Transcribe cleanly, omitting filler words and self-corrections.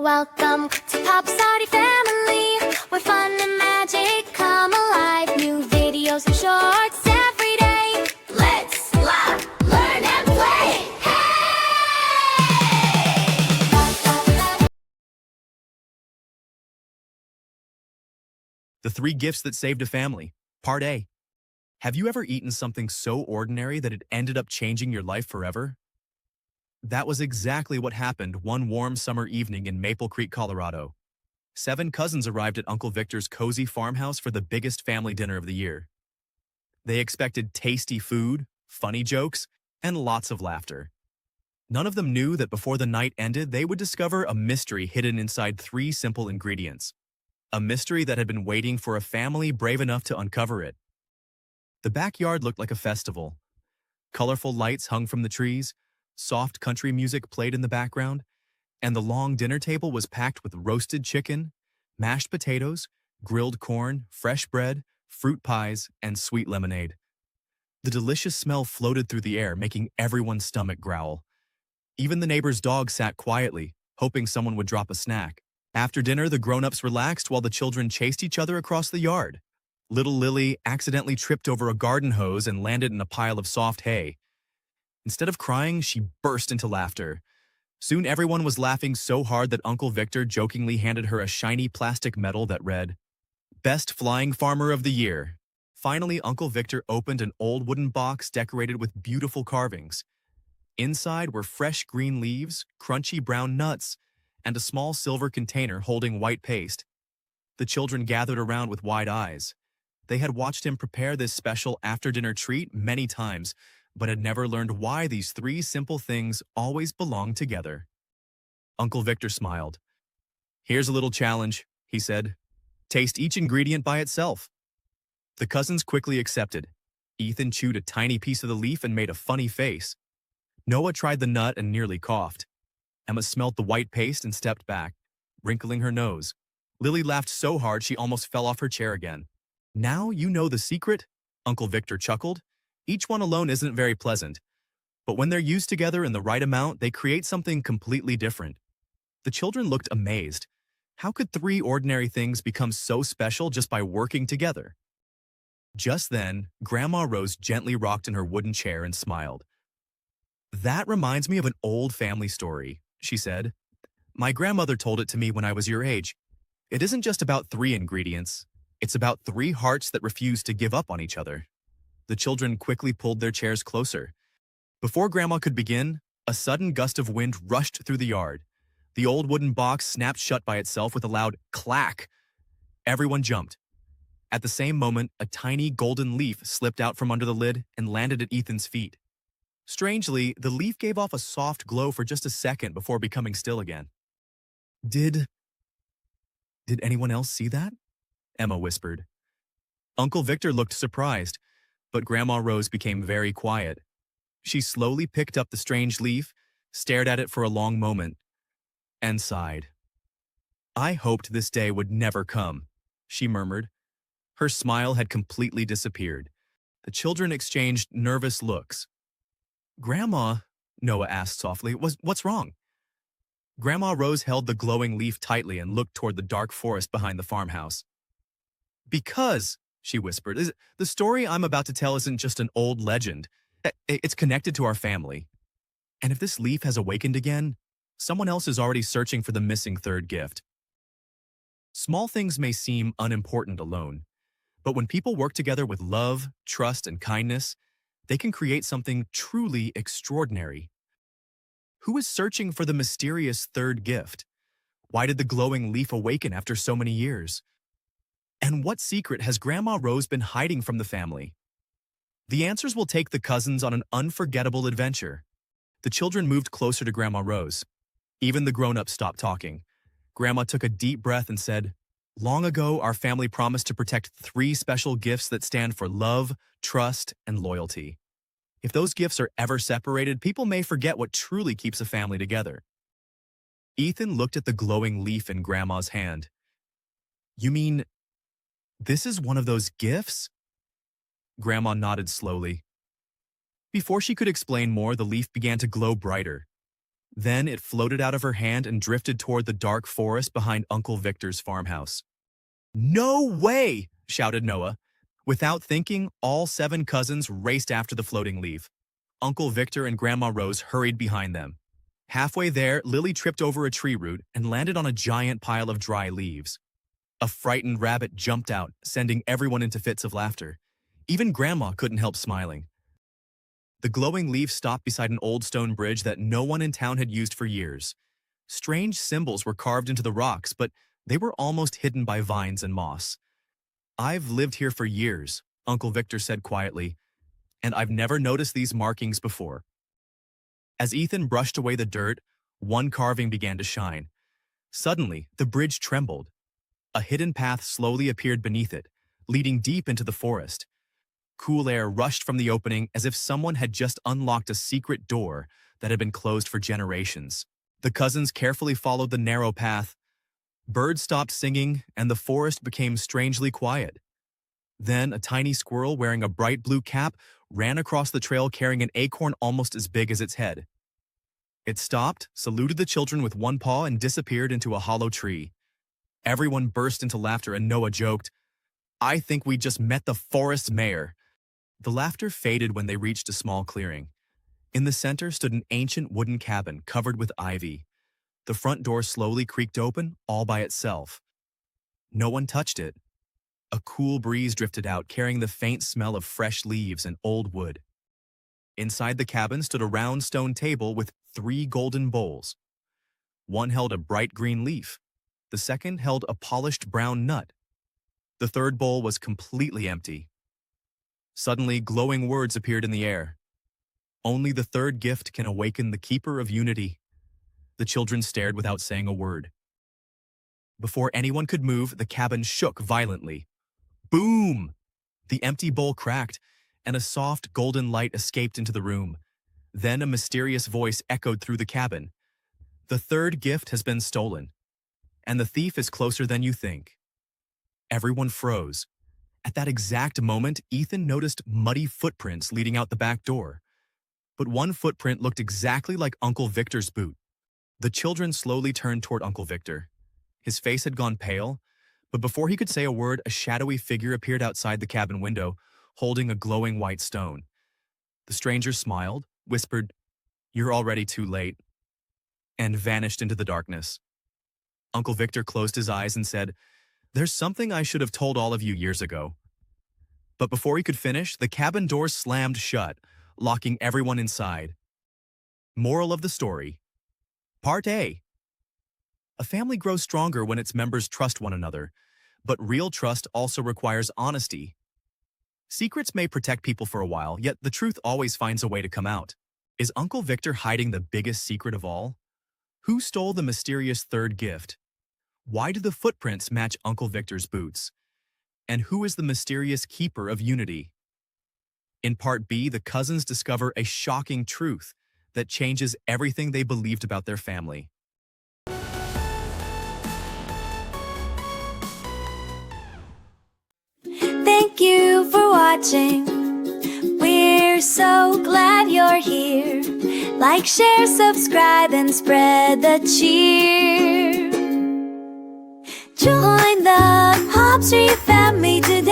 Welcome to Pop's Party Family, where fun and magic come alive. New videos and shorts every day. Let's laugh, learn, and play. Hey! The 3 Gifts That Saved a Family, Part A. Have you ever eaten something so ordinary that it ended up changing your life forever? That was exactly what happened one warm summer evening in Maple Creek, Colorado. 7 cousins arrived at Uncle Victor's cozy farmhouse for the biggest family dinner of the year. They expected tasty food, funny jokes, and lots of laughter. None of them knew that before the night ended, they would discover a mystery hidden inside 3 simple ingredients. A mystery that had been waiting for a family brave enough to uncover it. The backyard looked like a festival. Colorful lights hung from the trees, soft country music played in the background, and the long dinner table was packed with roasted chicken, mashed potatoes, grilled corn, fresh bread, fruit pies, and sweet lemonade. The delicious smell floated through the air, making everyone's stomach growl. Even the neighbor's dog sat quietly, hoping someone would drop a snack. After dinner, the grown-ups relaxed while the children chased each other across the yard. Little Lily accidentally tripped over a garden hose and landed in a pile of soft hay. Instead of crying, she burst into laughter. Soon everyone was laughing so hard that Uncle Victor jokingly handed her a shiny plastic medal that read, "Best Flying Farmer of the Year." Finally, Uncle Victor opened an old wooden box decorated with beautiful carvings. Inside were fresh green leaves, crunchy brown nuts, and a small silver container holding white paste. The children gathered around with wide eyes. They had watched him prepare this special after-dinner treat many times, but had never learned why these 3 simple things always belonged together. Uncle Victor smiled. "Here's a little challenge," he said. "Taste each ingredient by itself." The cousins quickly accepted. Ethan chewed a tiny piece of the leaf and made a funny face. Noah tried the nut and nearly coughed. Emma smelt the white paste and stepped back, wrinkling her nose. Lily laughed so hard she almost fell off her chair again. "Now you know the secret?" Uncle Victor chuckled. "Each one alone isn't very pleasant, but when they're used together in the right amount, they create something completely different." The children looked amazed. How could 3 ordinary things become so special just by working together? Just then, Grandma Rose gently rocked in her wooden chair and smiled. "That reminds me of an old family story," she said. "My grandmother told it to me when I was your age. It isn't just about 3 ingredients. It's about 3 hearts that refuse to give up on each other." The children quickly pulled their chairs closer. Before Grandma could begin, a sudden gust of wind rushed through the yard. The old wooden box snapped shut by itself with a loud clack. Everyone jumped. At the same moment, a tiny golden leaf slipped out from under the lid and landed at Ethan's feet. Strangely, the leaf gave off a soft glow for just a second before becoming still again. Did anyone else see that?" Emma whispered. Uncle Victor looked surprised, but Grandma Rose became very quiet. She slowly picked up the strange leaf, stared at it for a long moment, and sighed. "I hoped this day would never come," she murmured. Her smile had completely disappeared. The children exchanged nervous looks. "Grandma," Noah asked softly, "what's wrong?" Grandma Rose held the glowing leaf tightly and looked toward the dark forest behind the farmhouse. "Because," she whispered, "the story I'm about to tell isn't just an old legend. It's connected to our family. And if this leaf has awakened again, someone else is already searching for the missing 3rd gift." Small things may seem unimportant alone, but when people work together with love, trust, and kindness, they can create something truly extraordinary. Who is searching for the mysterious 3rd gift? Why did the glowing leaf awaken after so many years? And what secret has Grandma Rose been hiding from the family? The answers will take the cousins on an unforgettable adventure. The children moved closer to Grandma Rose. Even the grown-ups stopped talking. Grandma took a deep breath and said, "Long ago, our family promised to protect 3 special gifts that stand for love, trust, and loyalty. If those gifts are ever separated, people may forget what truly keeps a family together." Ethan looked at the glowing leaf in Grandma's hand. "You mean this is one of those gifts?" Grandma nodded slowly. Before she could explain more, the leaf began to glow brighter. Then it floated out of her hand and drifted toward the dark forest behind Uncle Victor's farmhouse. "No way!" shouted Noah. Without thinking, all 7 cousins raced after the floating leaf. Uncle Victor and Grandma Rose hurried behind them. Halfway there, Lily tripped over a tree root and landed on a giant pile of dry leaves. A frightened rabbit jumped out, sending everyone into fits of laughter. Even Grandma couldn't help smiling. The glowing leaf stopped beside an old stone bridge that no one in town had used for years. Strange symbols were carved into the rocks, but they were almost hidden by vines and moss. "I've lived here for years," Uncle Victor said quietly, "and I've never noticed these markings before." As Ethan brushed away the dirt, one carving began to shine. Suddenly, the bridge trembled. A hidden path slowly appeared beneath it, leading deep into the forest. Cool air rushed from the opening as if someone had just unlocked a secret door that had been closed for generations. The cousins carefully followed the narrow path. Birds stopped singing, and the forest became strangely quiet. Then a tiny squirrel wearing a bright blue cap ran across the trail carrying an acorn almost as big as its head. It stopped, saluted the children with one paw, and disappeared into a hollow tree. Everyone burst into laughter, and Noah joked, "I think we just met the forest mayor." The laughter faded when they reached a small clearing. In the center stood an ancient wooden cabin covered with ivy. The front door slowly creaked open, all by itself. No one touched it. A cool breeze drifted out, carrying the faint smell of fresh leaves and old wood. Inside the cabin stood a round stone table with 3 golden bowls. One held a bright green leaf. The second held a polished brown nut. The third bowl was completely empty. Suddenly, glowing words appeared in the air. "Only the third gift can awaken the keeper of unity." The children stared without saying a word. Before anyone could move, the cabin shook violently. Boom! The empty bowl cracked, and a soft golden light escaped into the room. Then a mysterious voice echoed through the cabin. "The third gift has been stolen, and the thief is closer than you think." Everyone froze. At that exact moment, Ethan noticed muddy footprints leading out the back door. But one footprint looked exactly like Uncle Victor's boot. The children slowly turned toward Uncle Victor. His face had gone pale, but before he could say a word, a shadowy figure appeared outside the cabin window, holding a glowing white stone. The stranger smiled, whispered, "You're already too late," and vanished into the darkness. Uncle Victor closed his eyes and said, "There's something I should have told all of you years ago." But before he could finish, the cabin door slammed shut, locking everyone inside. Moral of the story. Part A. A family grows stronger when its members trust one another, but real trust also requires honesty. Secrets may protect people for a while, yet the truth always finds a way to come out. Is Uncle Victor hiding the biggest secret of all? Who stole the mysterious third gift? Why do the footprints match Uncle Victor's boots? And who is the mysterious keeper of unity? In Part B, the cousins discover a shocking truth that changes everything they believed about their family. Thank you for watching. We're so glad you're here. Like, share, subscribe, and spread the cheer. Join the Hop Street family today.